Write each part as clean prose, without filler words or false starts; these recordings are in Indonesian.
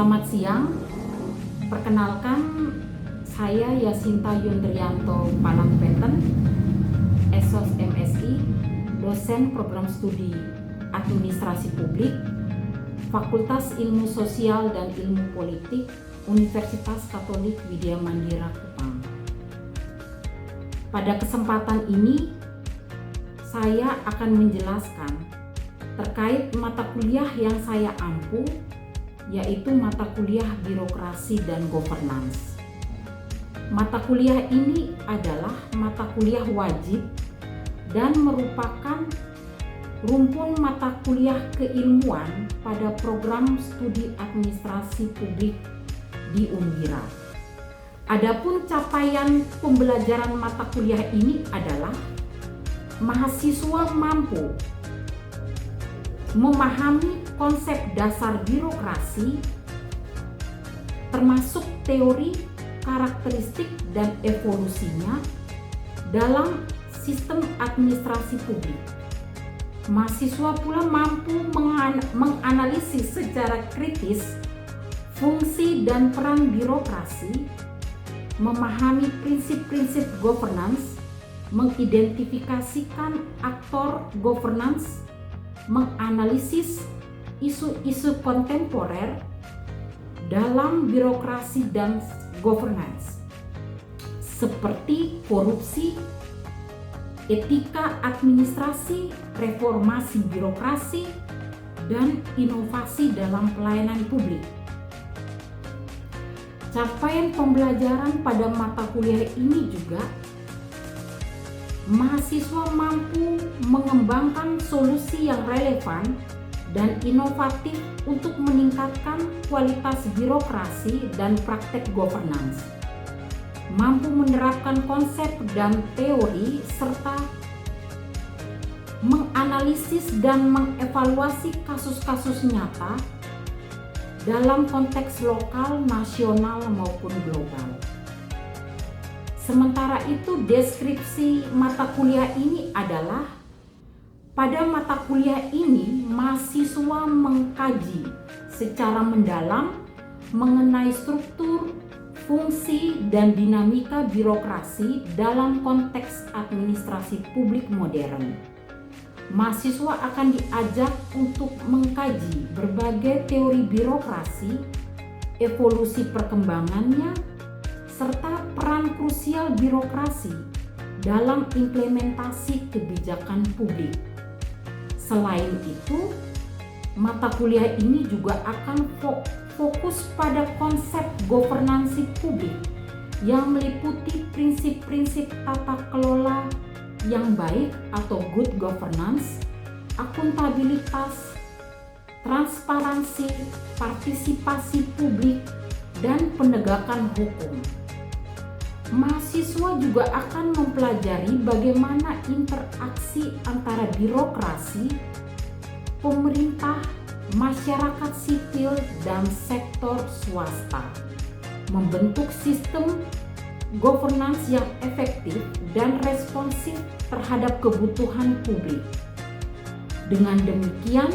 Selamat siang, perkenalkan saya Yasinta Yundrianto Palangpeten, Esos MSI, dosen program studi Administrasi Publik, Fakultas Ilmu Sosial dan Ilmu Politik, Universitas Katolik Widya Mandira Kupang. Pada kesempatan ini, saya akan menjelaskan terkait mata kuliah yang saya ampu, yaitu mata kuliah Birokrasi dan Governance. Mata kuliah ini adalah mata kuliah wajib dan merupakan rumpun mata kuliah keilmuan pada program studi administrasi publik di Unbira. Adapun capaian pembelajaran mata kuliah ini adalah mahasiswa mampu memahami konsep dasar birokrasi, termasuk teori, karakteristik, dan evolusinya dalam sistem administrasi publik. Mahasiswa pula mampu menganalisis secara kritis fungsi dan peran birokrasi, memahami prinsip-prinsip governance, mengidentifikasikan aktor governance, menganalisis isu-isu kontemporer dalam birokrasi dan governance, seperti korupsi, etika administrasi, reformasi birokrasi, dan inovasi dalam pelayanan publik. Capaian pembelajaran pada mata kuliah ini juga mahasiswa mampu mengembangkan solusi yang relevan dan inovatif untuk meningkatkan kualitas birokrasi dan praktek governance, mampu menerapkan konsep dan teori, serta menganalisis dan mengevaluasi kasus-kasus nyata dalam konteks lokal, nasional, maupun global. Sementara itu, deskripsi mata kuliah ini adalah pada mata kuliah ini mahasiswa mengkaji secara mendalam mengenai struktur, fungsi, dan dinamika birokrasi dalam konteks administrasi publik modern. Mahasiswa akan diajak untuk mengkaji berbagai teori birokrasi, evolusi perkembangannya, serta peran krusial birokrasi dalam implementasi kebijakan publik. Selain itu, mata kuliah ini juga akan fokus pada konsep governansi publik yang meliputi prinsip-prinsip tata kelola yang baik atau good governance, akuntabilitas, transparansi, partisipasi publik, dan penegakan hukum. Mahasiswa juga akan mempelajari bagaimana interaksi antara birokrasi, pemerintah, masyarakat sipil, dan sektor swasta, membentuk sistem governance yang efektif dan responsif terhadap kebutuhan publik. Dengan demikian,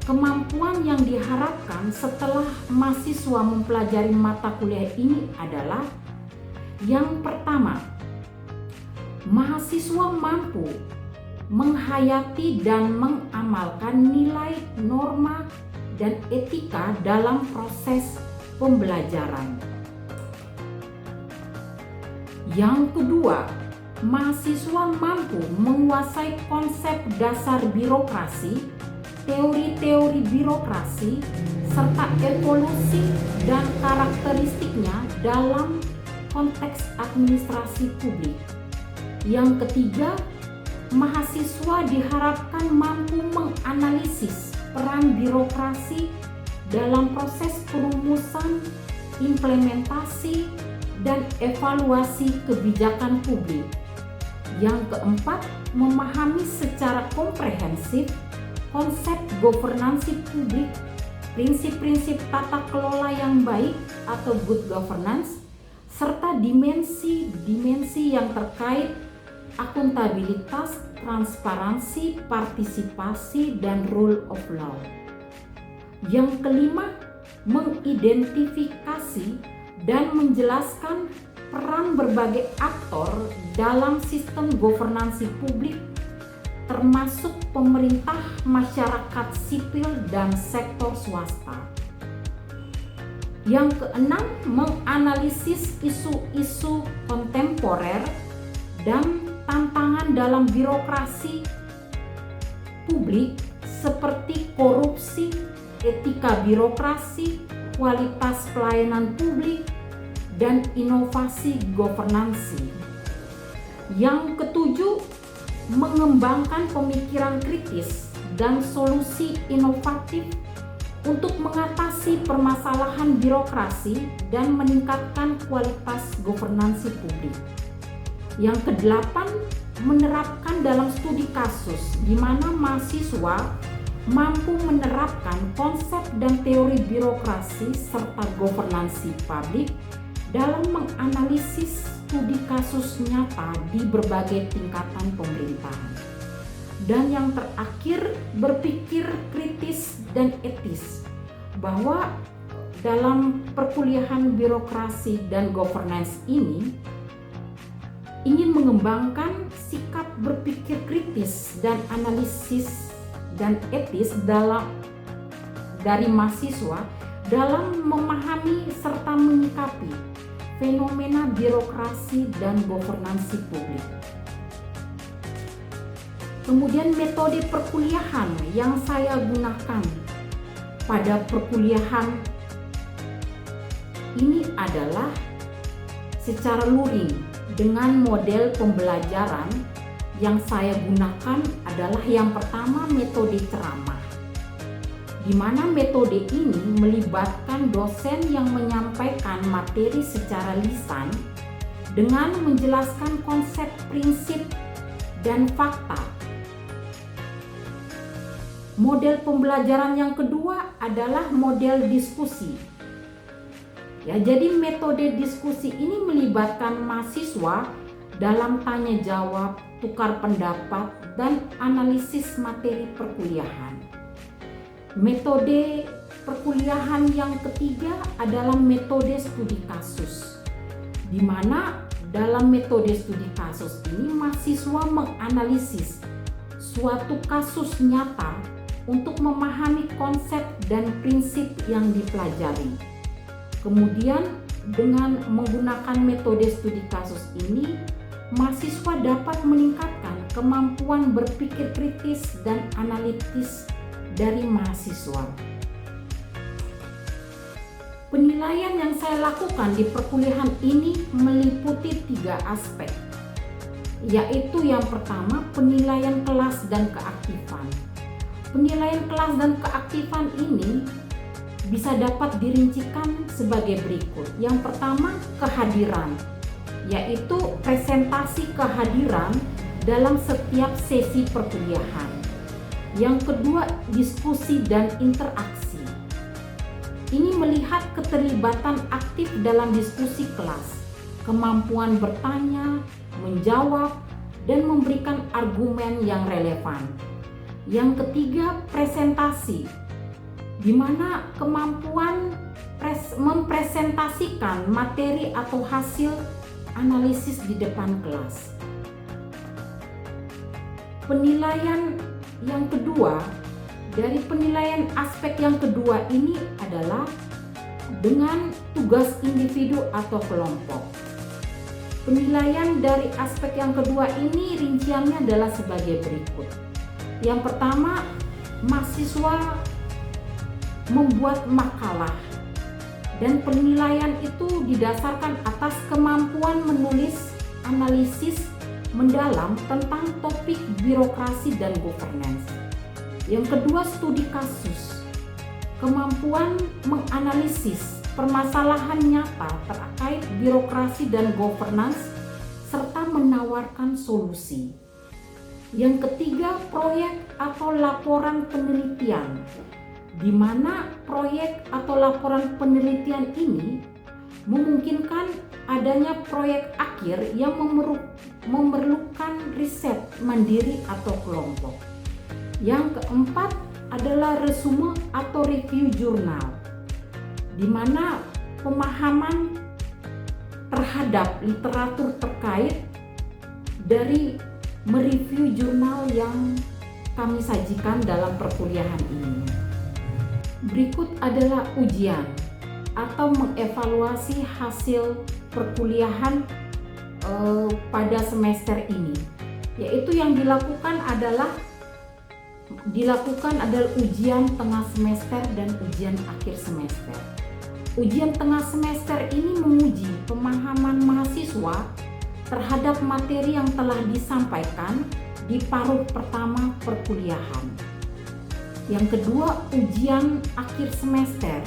kemampuan yang diharapkan setelah mahasiswa mempelajari mata kuliah ini adalah: yang pertama, mahasiswa mampu menghayati dan mengamalkan nilai, norma, dan etika dalam proses pembelajaran. Yang kedua, mahasiswa mampu menguasai konsep dasar birokrasi, teori-teori birokrasi, serta evolusi dan karakteristiknya dalam konteks administrasi publik. Yang ketiga, mahasiswa diharapkan mampu menganalisis peran birokrasi dalam proses perumusan, implementasi, dan evaluasi kebijakan publik. Yang keempat, memahami secara komprehensif konsep governansi publik, prinsip-prinsip tata kelola yang baik atau good governance, serta dimensi-dimensi yang terkait akuntabilitas, transparansi, partisipasi, dan rule of law. Yang kelima, mengidentifikasi dan menjelaskan peran berbagai aktor dalam sistem governansi publik, termasuk pemerintah, masyarakat sipil, dan sektor swasta. Yang keenam, menganalisis isu-isu kontemporer dan tantangan dalam birokrasi publik seperti korupsi, etika birokrasi, kualitas pelayanan publik, dan inovasi governansi. Yang ketujuh, mengembangkan pemikiran kritis dan solusi inovatif untuk mengatasi permasalahan birokrasi dan meningkatkan kualitas governansi publik. Yang kedelapan, menerapkan dalam studi kasus di mana mahasiswa mampu menerapkan konsep dan teori birokrasi serta governansi publik dalam menganalisis studi kasus nyata di berbagai tingkatan pemerintahan. Dan yang terakhir, berpikir kritis dan etis, bahwa dalam perkuliahan birokrasi dan governance ini ingin mengembangkan sikap berpikir kritis dan analisis dan etis dari mahasiswa dalam memahami serta menyikapi fenomena birokrasi dan governansi publik. Kemudian metode perkuliahan yang saya gunakan pada perkuliahan ini adalah secara luring dengan model pembelajaran. Yang saya gunakan adalah yang pertama, metode ceramah, di mana metode ini melibatkan dosen yang menyampaikan materi secara lisan dengan menjelaskan konsep, prinsip, dan fakta. Model pembelajaran yang kedua adalah model diskusi. Ya, jadi metode diskusi ini melibatkan mahasiswa dalam tanya jawab, tukar pendapat, dan analisis materi perkuliahan. Metode perkuliahan yang ketiga adalah metode studi kasus, di mana dalam metode studi kasus ini mahasiswa menganalisis suatu kasus nyata untuk memahami konsep dan prinsip yang dipelajari. Kemudian dengan menggunakan metode studi kasus ini, mahasiswa dapat meningkatkan kemampuan berpikir kritis dan analitis dari mahasiswa. Penilaian yang saya lakukan di perkuliahan ini meliputi 3 aspek, yaitu yang pertama, penilaian kelas dan keaktifan. Penilaian kelas dan keaktifan ini bisa dapat dirincikan sebagai berikut. Yang pertama, kehadiran, yaitu presentasi kehadiran dalam setiap sesi perkuliahan. Yang kedua, diskusi dan interaksi. Ini melihat keterlibatan aktif dalam diskusi kelas, kemampuan bertanya, menjawab, dan memberikan argumen yang relevan. Yang ketiga, presentasi, di mana kemampuan mempresentasikan materi atau hasil analisis di depan kelas. Penilaian yang kedua, dari penilaian aspek yang kedua ini adalah dengan tugas individu atau kelompok. Penilaian dari aspek yang kedua ini rinciannya adalah sebagai berikut. Yang pertama, mahasiswa membuat makalah, dan penilaian itu didasarkan atas kemampuan menulis analisis mendalam tentang topik birokrasi dan governance. Yang kedua, studi kasus, kemampuan menganalisis permasalahan nyata terkait birokrasi dan governance serta menawarkan solusi. Yang ketiga, proyek atau laporan penelitian, di mana proyek atau laporan penelitian ini memungkinkan adanya proyek akhir yang memerlukan riset mandiri atau kelompok. Yang keempat adalah resume atau review jurnal, di mana pemahaman terhadap literatur terkait dari mereview jurnal yang kami sajikan dalam perkuliahan ini. Berikut adalah ujian atau mengevaluasi hasil perkuliahan pada semester ini, yaitu yang dilakukan adalah ujian tengah semester dan ujian akhir semester. Ujian tengah semester ini menguji pemahaman mahasiswa terhadap materi yang telah disampaikan di paruh pertama perkuliahan. Yang kedua, ujian akhir semester.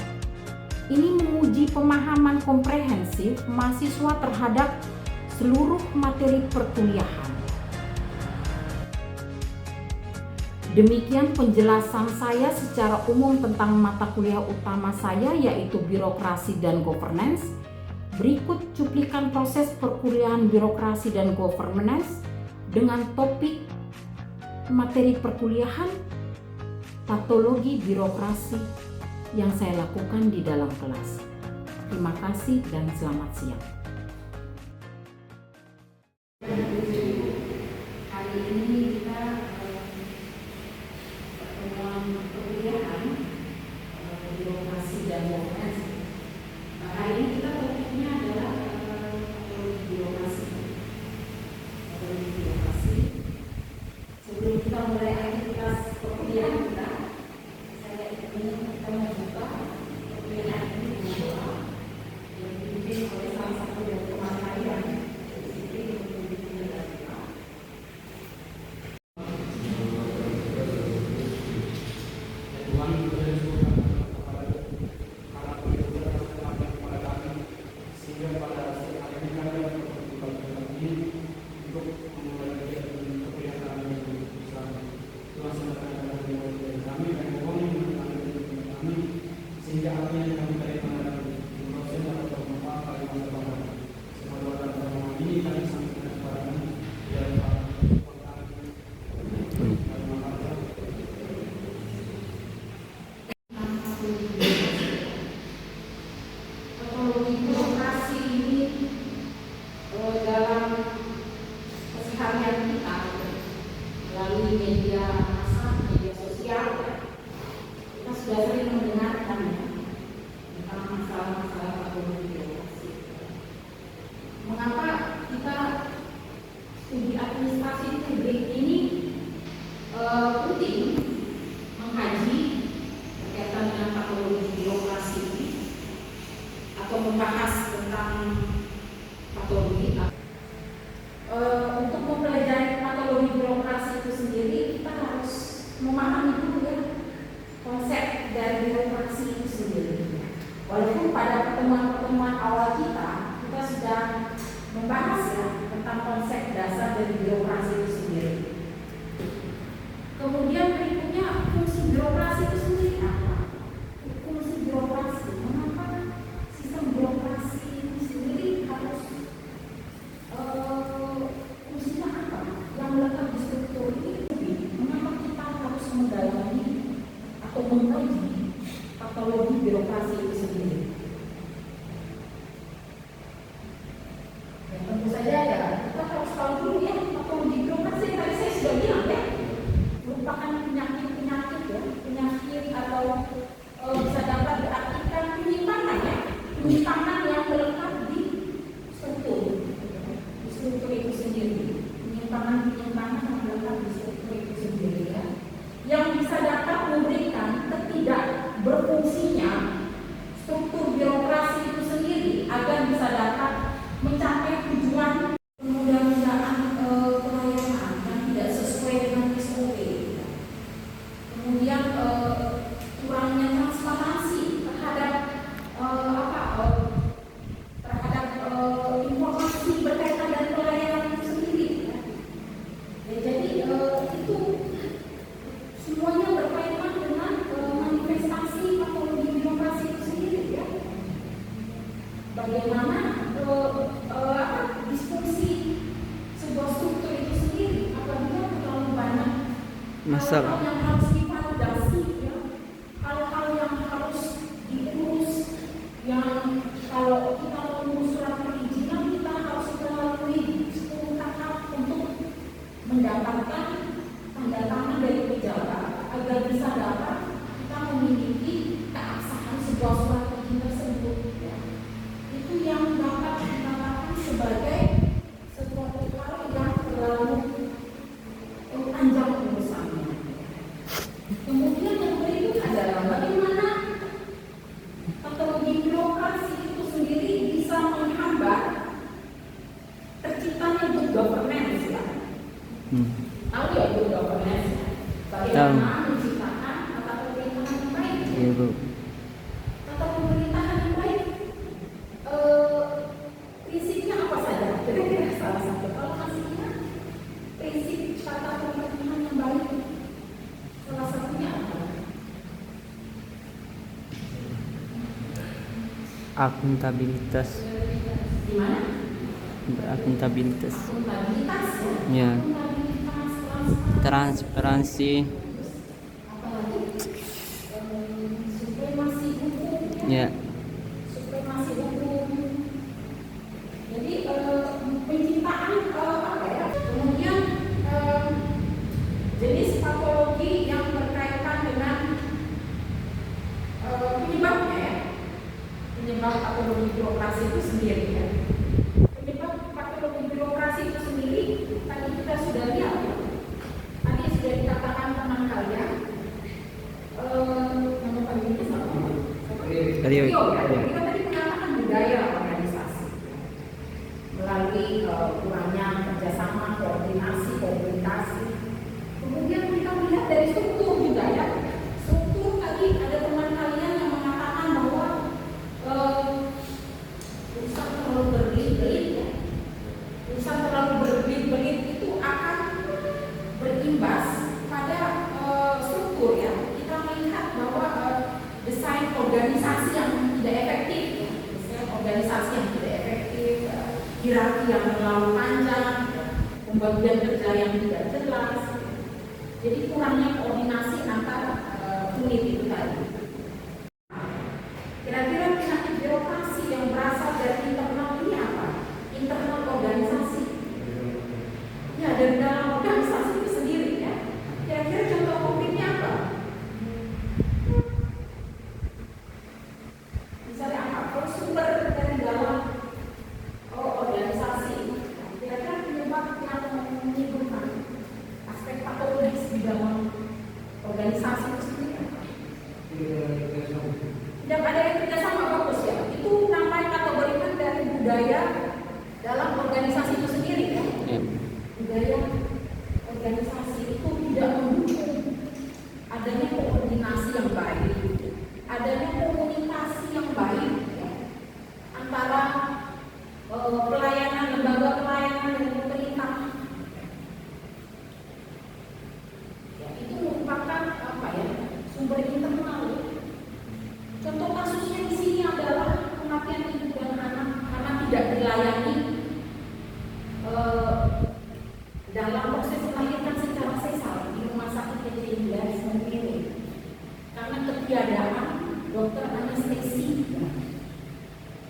Ini menguji pemahaman komprehensif mahasiswa terhadap seluruh materi perkuliahan. Demikian penjelasan saya secara umum tentang mata kuliah utama saya, yaitu birokrasi dan governance. Berikut cuplikan proses perkuliahan birokrasi dan governance dengan topik materi perkuliahan patologi birokrasi yang saya lakukan di dalam kelas. Terima kasih dan selamat siang. Hari ini kita pertemuan perkuliahan birokrasi dan governance. Hari ini kita topiknya adalah patologi birokrasi. Sebelum kita mulai aktivitas perkuliahan kita, saya ingin kita membuka perkuliahan ini dengan doa yang dipimpin oleh salah satu dari teman saya. Sehingga apa yang kami terima dari proses atau bermanfaat bagi masyarakat. Semoga dalam ini kami sampaikan kepada kami dan Patologi birokrasi ini dalam keseharian kita melalui media massa, media sosial, kita sudah sering mendengarkan tentang masalah-masalah patologi birokrasi. Mengapa kita studi administrasi publik ini penting mengkaji berkaitan dengan patologi birokrasi ini atau membahas tentang patologi? Untuk mempelajari patologi birokrasi itu sendiri, kita harus memahami dulu ya konsep dari birokrasi itu sendiri. Walaupun pada pertemuan-pertemuan awal kita sudah membahas ya tentang konsep dasar dari birokrasi itu sendiri. Kemudian berikutnya, fungsi birokrasi itu sendiri apa? Fungsi birokrasi, mengapa sistem birokrasi itu sendiri harus fungsinya apa? Yang melekat di struktur ini, mengapa kita harus mendalami atau mengkaji patologi birokrasi itu sendiri? Ya, tentu saja ya, kita harus tahu dulu ya patologi birokrasi yang tadi saya sudah bilang ya, merupakan penyakit ya, penyakit atau bisa dapat diartikan penyimpangan ya, penyimpangan yang melekat di struktur itu sendiri, penyimpangan yang melekat di struktur itu sendiri ya, yang bisa dapat memberikan ketidak berfungsinya struktur birokrasi itu sendiri agar bisa dapat mencapai tujuan pemudah-mudahan pelayanan yang tidak sesuai dengan SOP. Kemudian kurangnya transparansi terhadap informasi berkaitan dengan pelayanan itu sendiri. Ya, jadi itu semuanya berkaitan dengan manifestasi patologi birokrasi itu sendiri ya. Bagaimana disfungsi sebuah struktur itu sendiri apabila terlalu banyak masalah yang harus divalidasi ya, hal-hal yang harus diurus kebencanaan menciptakan tata pemerintahan yang baik. Iya Bu. Tata pemerintahan yang baik, prinsipnya apa saja? Kira-kira salah satu kalau hasilnya prinsip tata pemerintahan yang baik, salah satunya apa? Akuntabilitas. Gimana? Berakuntabilitas. Akuntabilitas Ya. Akuntabilitas, Transparansi. apalagi supremasi hukum, Ya. supremasi hukum. Jadi penciptaan apa ya? Kemudian jenis patologi yang berkaitan dengan penyebabnya ya, penyebab patologi birokrasi itu sendiri ya. Penyebab patologi birokrasi itu sendiri tadi kita sudah lihat ya. Tadi sudah dikatakan teman kalian. Nama panggilnya siapa? Rio. Rio, ya. Kita tadi mengatakan budaya organisasi melalui kurangnya kerjasama, koordinasi, komunikasi. Kemudian kita melihat dari struktur juga ya. Struktur tadi ada teman kalian yang mengatakan bahwa urusan terlalu berbelit-belit ya. Urusan terlalu berbelit-belit itu akan berimbas pada struktur ya. Kita melihat bahwa desain organisasi yang tidak efektif ya. Desain organisasi yang tidak efektif, hierarki yang terlalu panjang, pembagian kerja yang tidak jelas. Jadi kurangnya koordinasi antara unit itu tadi. Kira-kira penyakit birokrasi yang berasal dari internal ini apa? Internal organisasi. Ya, dari dalam organisasi itu sendiri ya. Kira-kira contoh konkretnya apa? Misalnya apa? Kalau sumber dari dalam organisasi, kira-kira penyebab yang menimbulkan aspek patologis di dalam organisasi itu sendiri apa? Tidak ada yang kerjasama, bagus ya. Itu namanya kategorikan dari budaya dalam organisasi itu sendiri ya. Ya. Budaya organisasi itu tidak mendukung adanya koordinasi yang baik, adanya komunikasi yang baik ya, antara pelayanan, lembaga pelayanan dan pemerintah. Ya, itu merupakan apa ya, sumber internal ya. Contoh kasusnya di sini adalah kematian ibu dan anak karena tidak dilayani dalam proses melahirkan secara sesar di rumah sakit PCI Garis Mengkini karena ketiadaan dokter anestesi.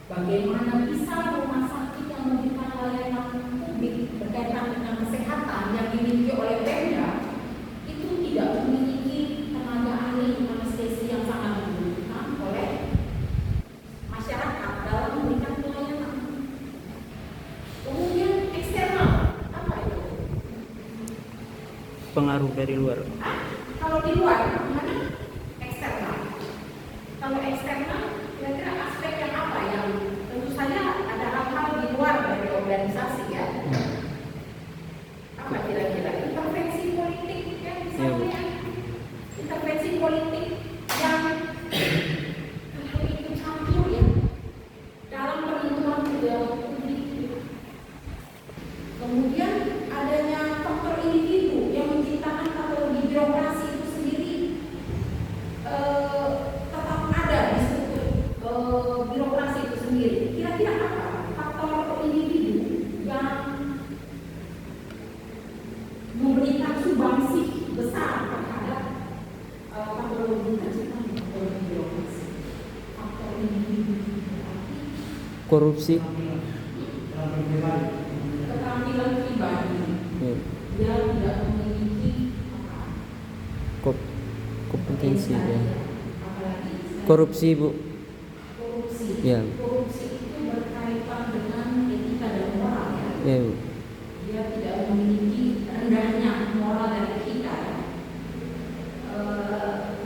Bagaimana bisa rumah sakit yang memberikan layanan publik berkaitan dengan kesehatan yang dimiliki oleh Pemda itu tidak memiliki tenaga ahli anestesi yang sangat dibutuhkan oleh masyarakat dalam memberikan pelayanan. Kemudian eksternal, apa itu? Pengaruh dari luar. Kalau di luar, mana? Eksternal. Kalau eksternal, kira-kira aspek yang apa yang tentu saja ada hal-hal di luar dari organisasi ya. Apa kira-kira? Intervensi politik ya misalnya. Intervensi politik yang ikut campur ya dalam penentuan kebijakan publik. Kemudian adanya faktor individu yang menciptakan patologi birokrasi itu sendiri tetap ada di struktur birokrasi itu sendiri. Kira-kira apa faktor individu yang memberikan sumbangsi besar terhadap patologi terciptanya patologi birokrasi? Faktor individu berarti Korupsi. keterampilan pribadi. Ya. Dia tidak memiliki Kompetensi ya. apalagi Korupsi Bu. korupsi. Ya. Korupsi itu berkaitan dengan etika dan moral ya. Ya Bu. Dia tidak memiliki rendahnya moral dan etika ya.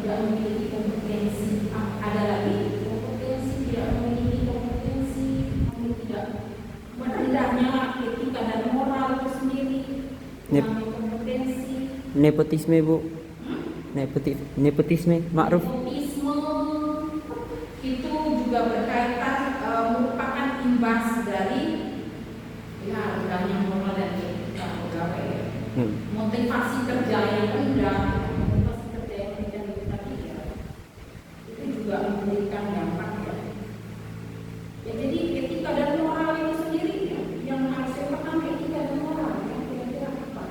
Tidak memiliki kompetensi. Ada lagi kompetensi, tidak memiliki kompetensi, tidak rendahnya etika dan moral itu sendiri. Nep- Namanya kompetensi. Nepotisme Bu. Nepotisme, ma'ruf. Nepotisme itu juga berkaitan merupakan imbas dari ya rendahnya moral dan etika pegawai. Motivasi kerja yang rendah, motivasi kerja yang tidak tadi ya, itu juga memberikan dampak ya. Ya jadi etika dan moral itu sendiri ya, yang harus pertama etika dan moral ya, kira-kira apa?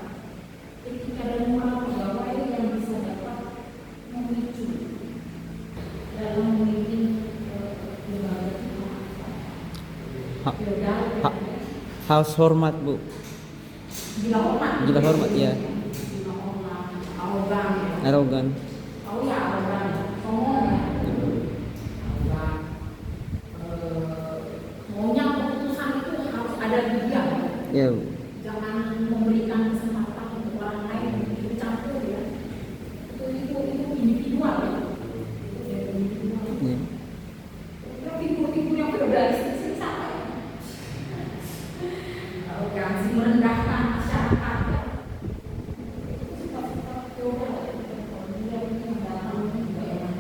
Etika dan moral pegawai yang bisa dapat memicu dalam memimpin lembaga Ha- Harus hormat, Bu. gila hormat Ya. gila hormat, arogan ya. Arogan. Oh ya arogan, sombong ya. Arogan. Maunya keputusan itu harus ada di dia. Ya, Bu. Jangan memberikan kesempatan untuk orang lain untuk campur ya. Itu individual ya. Itu individual. Ya. Figur-figur yang feodalis itu siapa ya? Arogansi merendahkan masyarakat ya. Itu sifat-sifat feodal. Dia mendatang juga yang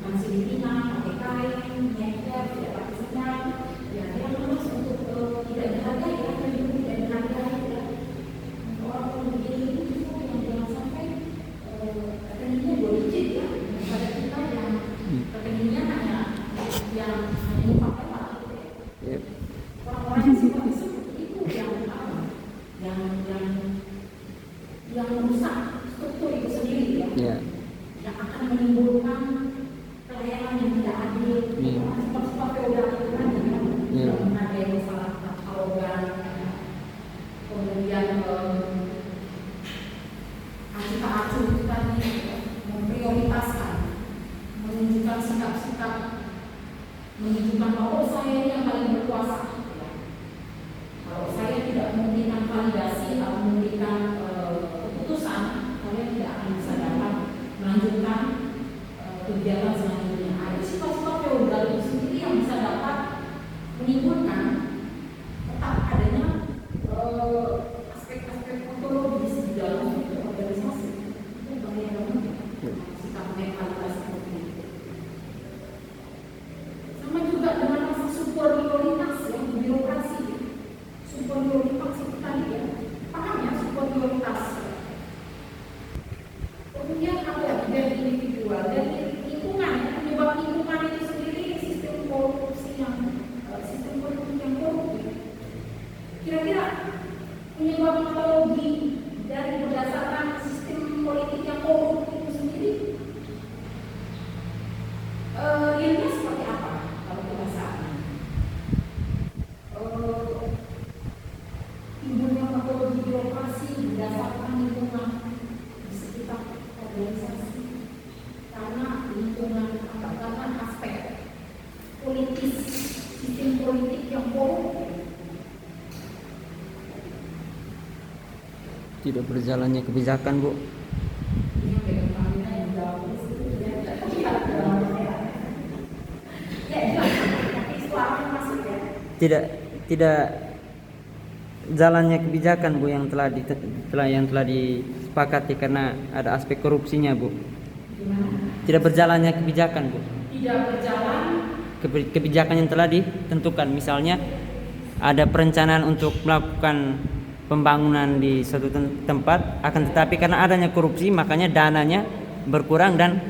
masih dipinang, pakai kain, nyeker, tidak pakai senang. Ya dia harus untuk tidak dihargai ya, tidak dihargai ya. Orang begini itu yang jangan sampai rekeningnya digit ya. Pada kita yang rekeningnya hanya yang dipakai Pak. Ya. Orang-orang yang seperti itu yang merusak struktur itu sendiri ya. Ya. Yang akan menimbulkan pelayanan yang tidak adil. Iya. Sifat-sifat feodal itu kan ya. Iya. Menghargai masyarakat, arogan, ya. Kemudian acuh-acuh itu tadi ya. Memprioritaskan, menunjukkan sikap-sikap, menunjukkan bahwa saya ini yang paling berkuasa. Ya. Kalau saya tidak memberikan validasi atau memberikan keputusan, saya tidak akan bisa dapat melanjutkan kegiatan selanjutnya. Ada sifat-sifat feodal itu sendiri yang bisa dapat menimbulkan tetap adanya aspek-aspek ontologis di dalam organisasi. Itu bahaya banget ya, sikap netralitas seperti itu. Sama juga dengan rasa superioritas yang di birokrasi. Superioritas itu tadi ya, paham ya superioritas. Kemudian apa dari individual, dari lingkungan, penyebab lingkungan itu sendiri sistem korupsi sistem politik yang korup. Kira-kira penyebab patologi dari berdasarkan sistem politik yang korup itu sendiri realnya seperti apa kalau kita saat ini? Timbulnya patologi birokrasi berdasarkan lingkungan di sekitar organisasi karena lingkungan karena aspek politis sistem politik yang korup. Tidak berjalannya kebijakan, Bu. Yang pegang kamera yang jauh itu ya suara masuk ya. Tidak jalannya kebijakan, Bu, yang telah disepakati karena ada aspek korupsinya, Bu. Gimana? Tidak berjalannya kebijakan, Bu. Tidak berjalan. Kebijakan yang telah ditentukan, misalnya ada perencanaan untuk melakukan pembangunan di suatu tempat, akan tetapi karena adanya korupsi makanya dananya berkurang dan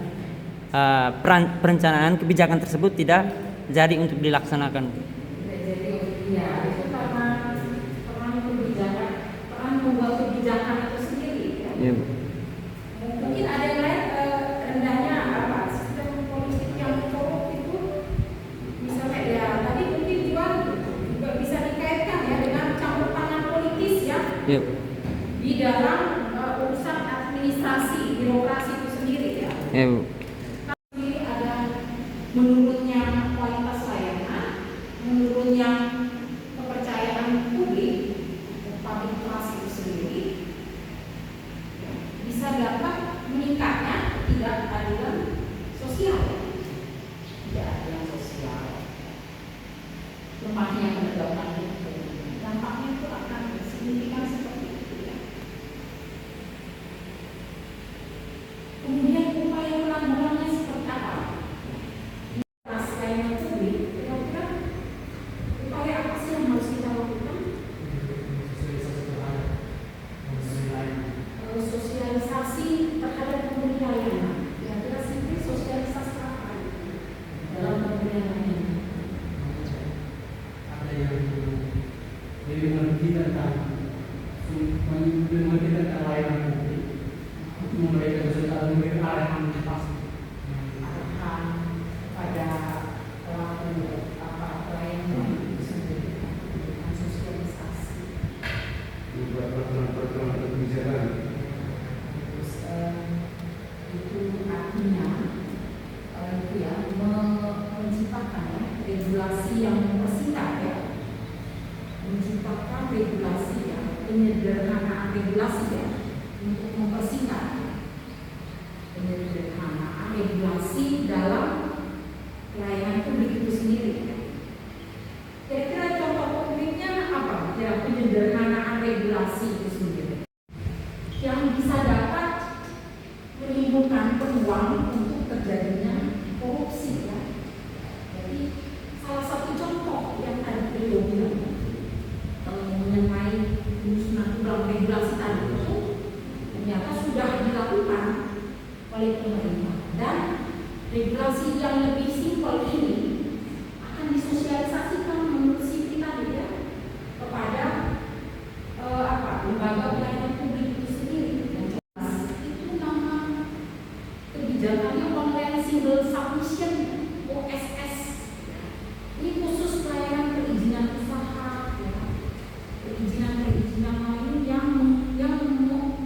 perencanaan kebijakan tersebut tidak jadi untuk dilaksanakan. Jadi ya itu karena peran kebijakan, peran membuat kebijakan itu sendiri ya. Ya, Bu. Mungkin ada yang lain rendahnya apa sistem politik yang korup itu misalnya ya tadi mungkin juga bisa dikaitkan ya dengan campur tangan politis ya. Ya. Di dalam urusan administrasi birokrasi itu sendiri ya. Ya, Bu. Sendiri ada menurunnya kualitas layanan, menurunnya kepercayaan publik, public trust itu sendiri, bisa dapat meningkatnya ketidakadilan sosial, ketidakadilan sosial, lemahnya penegakan hukum, dampaknya itu akan signifikan seperti itu ya. Kemudian sudah memberi arahan pasti. arahan pada pelaku pelayanan itu sendiri, dengan sosialisasi. Buat peraturan kebijakan. Terus itu artinya itu ya menciptakan ya, regulasi yang mempersingkat ya, menciptakan regulasi ya, penyederhanaan regulasi ya, untuk mempersingkat penyederhanaan regulasi dalam pelayanan publik itu sendiri. Kira-kira contoh konkretnya apa? Ya, penyederhanaan regulasi itu sendiri yang bisa dapat menimbulkan peluang untuk terjadinya korupsi ya. Jadi salah satu contoh yang tadi beliau bilang mengenai penyusunan ulang regulasi tadi itu ternyata sudah dilakukan oleh pemerintah, dan regulasi yang lebih simpel ini akan disosialisasikan menurut Siti tadi ya kepada lembaga pelayanan publik itu sendiri. Itu nama kebijakannya online single submission OSS. Ini khusus pelayanan perizinan usaha ya, perizinan lain yang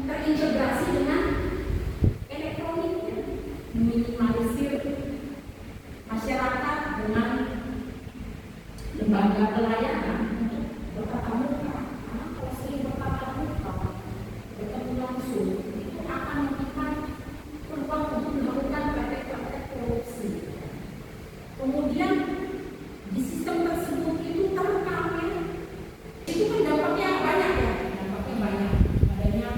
terintegrasi dengan elektronik ya, meminimalisir masyarakat dengan lembaga pelayanan untuk bertatap muka. Karena kalau sering bertatap muka, bertemu langsung, itu akan memberikan peluang untuk melakukan praktek-praktek korupsi. Kemudian di sistem tersebut itu terekam ya. Itu kan dampaknya banyak ya, adanya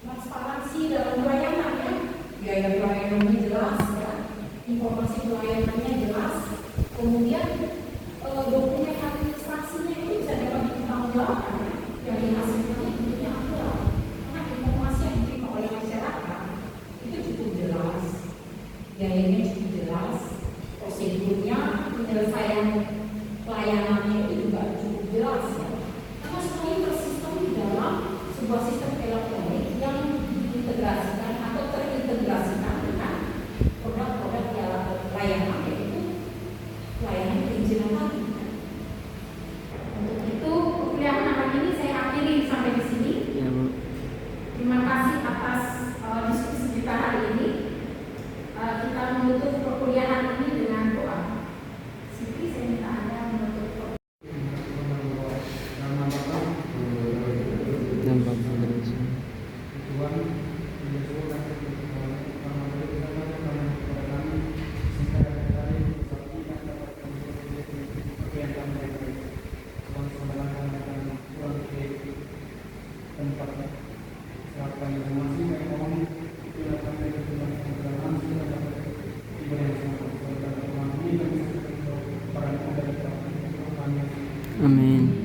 transparansi dalam pelayanan ya, biaya pelayanannya jelas ya, informasi pelayanannya jelas, kemudian dokumen administrasinya itu bisa dapat dipertanggungjawabkan ya, dari hasilnya tentunya akurat, karena informasi yang diterima oleh masyarakat itu cukup jelas, biayanya cukup jelas, prosedurnya, penyelesaian pelayanannya itu juga cukup jelas ya. Karena semuanya tersistem di dalam sebuah sistem elektronik yang diintegrasikan atau terintegrasikan dengan produk-produk layanan, yaitu pelayanan perizinan tadi. Untuk itu perkuliahan hari ini saya akhiri sampai di sini. Ya, Bu. Terima kasih atas diskusi kita hari ini. Kita menutup perkuliahan ini dengan doa. Siti, saya minta Anda menutup perkuliahan. Dan Bapak Gereja. Tuhan, Yesus kasih Tuhan, nama kita kepada kami, sehingga kami seperti yang dapat kami yang kami beri. Tuhan sembahkan Tuhan ke tempatnya. Silakan yang masih yang mohon itu akan dari Tuhan kebenaran sudah dapat diberi sama Tuhan. Tuhan ini kami para yang ada di dalam Tuhan. Amin.